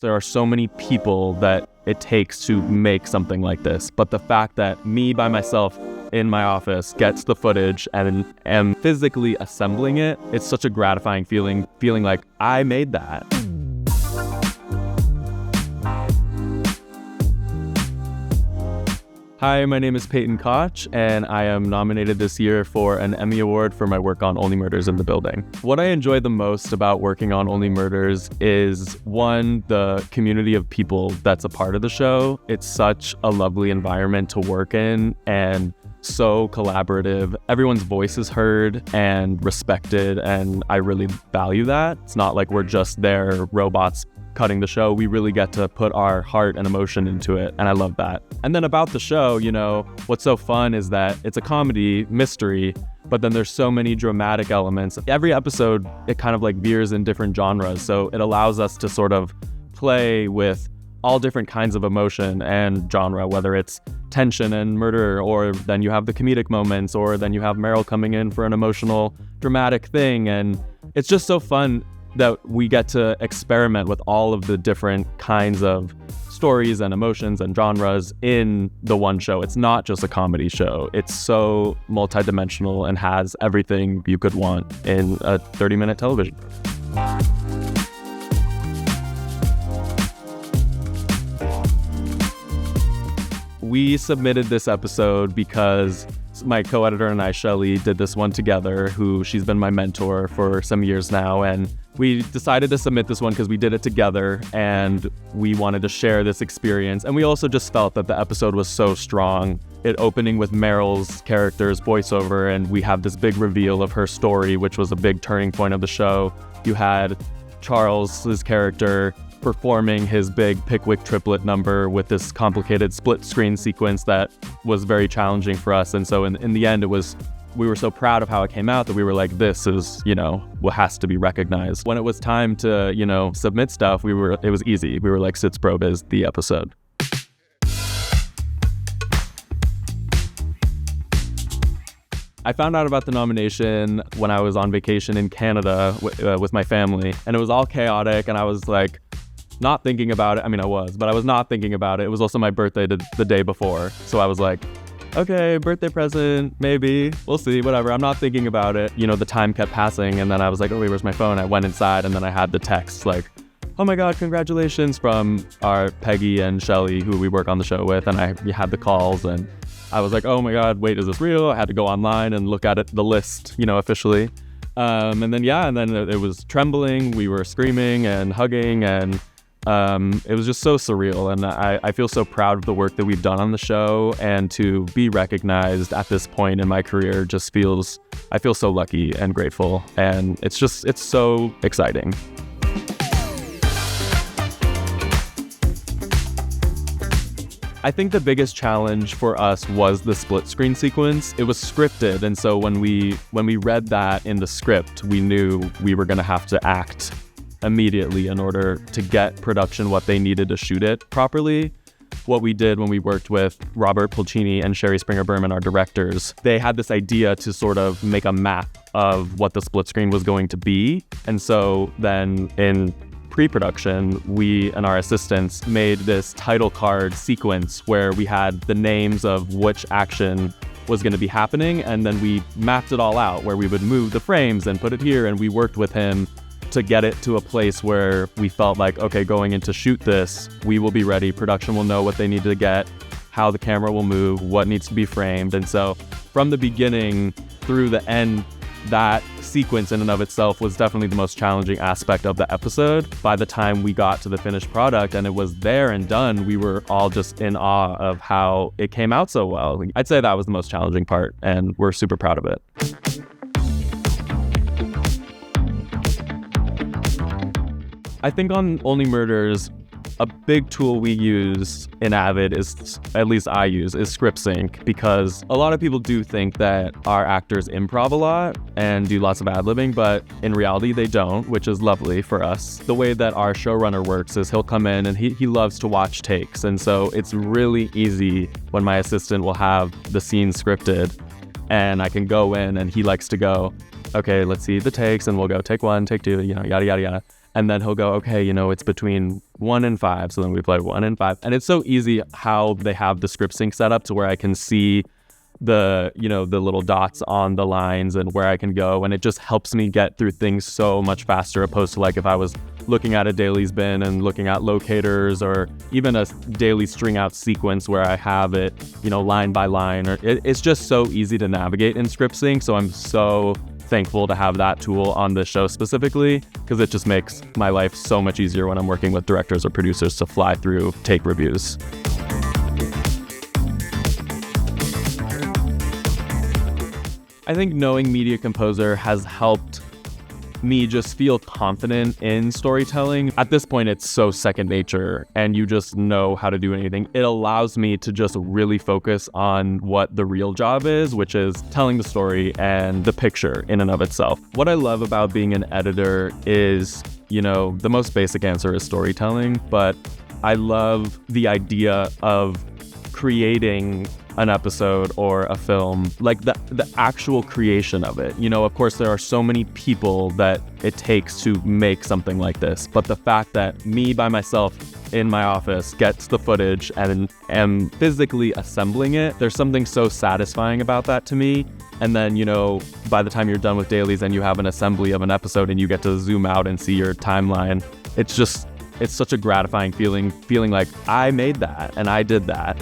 There are so many people that it takes to make something like this, but the fact that me by myself in my office gets the footage and am physically assembling it, it's such a gratifying feeling like I made that. Hi, my name is Payton Koch, and I am nominated this year for an Emmy Award for my work on Only Murders in the Building. What I enjoy the most about working on Only Murders is, one, the community of people that's a part of the show. It's such a lovely environment to work in and so collaborative. Everyone's voice is heard and respected, and I really value that. It's not like we're just there robots cutting the show. We really get to put our heart and emotion into it, and I love that. And then about the show, what's so fun is that it's a comedy mystery, but then there's so many dramatic elements. Every episode, it kind of like veers in different genres, so it allows us to sort of play with all different kinds of emotion and genre, whether it's tension and murder, or then you have the comedic moments, or then you have Meryl coming in for an emotional, dramatic thing. And it's just so fun that we get to experiment with all of the different kinds of stories and emotions and genres in the one show. It's not just a comedy show. It's so multidimensional and has everything you could want in a 30-minute television. We submitted this episode because my co-editor and I, Shelly, did this one together, she's been my mentor for some years now, and we decided to submit this one because we did it together and we wanted to share this experience. And we also just felt that the episode was so strong. It opening with Meryl's character's voiceover, and we have this big reveal of her story, which was a big turning point of the show. You had Charles's character performing his big Pickwick triplet number with this complicated split screen sequence that was very challenging for us. And so in the end, we were so proud of how it came out that we were like, this is, what has to be recognized. When it was time to, submit stuff, it was easy. We were like, Sits Probe is the episode. I found out about the nomination when I was on vacation in Canada with my family, and it was all chaotic, and I was like, not thinking about it. I mean, I was not thinking about it. It was also my birthday the day before. So I was like, okay, birthday present, maybe, we'll see, whatever. I'm not thinking about it. The time kept passing, and then I was like, oh wait, where's my phone? I went inside, and then I had the text like, oh my God, congratulations, from our Peggy and Shelly, who we work on the show with. And we had the calls, and I was like, oh my God, wait, is this real? I had to go online and look at the list, officially. And then it was trembling. We were screaming and hugging, and it was just so surreal. And I feel so proud of the work that we've done on the show, and to be recognized at this point in my career I feel so lucky and grateful. And it's so exciting. I think the biggest challenge for us was the split screen sequence. It was scripted, and so when we read that in the script, we knew we were going to have to act immediately in order to get production what they needed to shoot it properly. What we did when we worked with Robert Pulcini and Sherry Springer Berman, our directors, they had this idea to sort of make a map of what the split screen was going to be. And so then in pre-production, we and our assistants made this title card sequence where we had the names of which action was going to be happening, and then we mapped it all out where we would move the frames and put it here, and we worked with him to get it to a place where we felt like, okay, going in to shoot this, we will be ready, production will know what they need to get, how the camera will move, what needs to be framed. And so from the beginning through the end, that sequence in and of itself was definitely the most challenging aspect of the episode. By the time we got to the finished product and it was there and done, we were all just in awe of how it came out so well. I'd say that was the most challenging part, and we're super proud of it. I think on Only Murders, a big tool we use in Avid at least I use, is script sync, because a lot of people do think that our actors improv a lot and do lots of ad-libbing, but in reality they don't, which is lovely for us. The way that our showrunner works is he'll come in and he loves to watch takes, and so it's really easy when my assistant will have the scene scripted and I can go in and he likes to go, okay, let's see the takes, and we'll go take one, take two, yada, yada, yada. And then he'll go, okay, it's between 1 and 5. So then we play 1 and 5. And it's so easy how they have the script sync set up to where I can see the little dots on the lines and where I can go. And it just helps me get through things so much faster, opposed to like if I was looking at a dailies bin and looking at locators, or even a daily string out sequence where I have it, line by line. Or it's just so easy to navigate in script sync. So I'm so thankful to have that tool on this show specifically, because it just makes my life so much easier when I'm working with directors or producers to fly through take reviews. I think knowing Media Composer has helped me just feel confident in storytelling. At this point, it's so second nature and you just know how to do anything. It allows me to just really focus on what the real job is, which is telling the story and the picture in and of itself. What I love about being an editor is, the most basic answer is storytelling, but I love the idea of creating an episode or a film, like the actual creation of it. Of course, there are so many people that it takes to make something like this, but the fact that me by myself in my office gets the footage and am physically assembling it, there's something so satisfying about that to me. And then, by the time you're done with dailies and you have an assembly of an episode and you get to zoom out and see your timeline, it's such a gratifying feeling like I made that and I did that.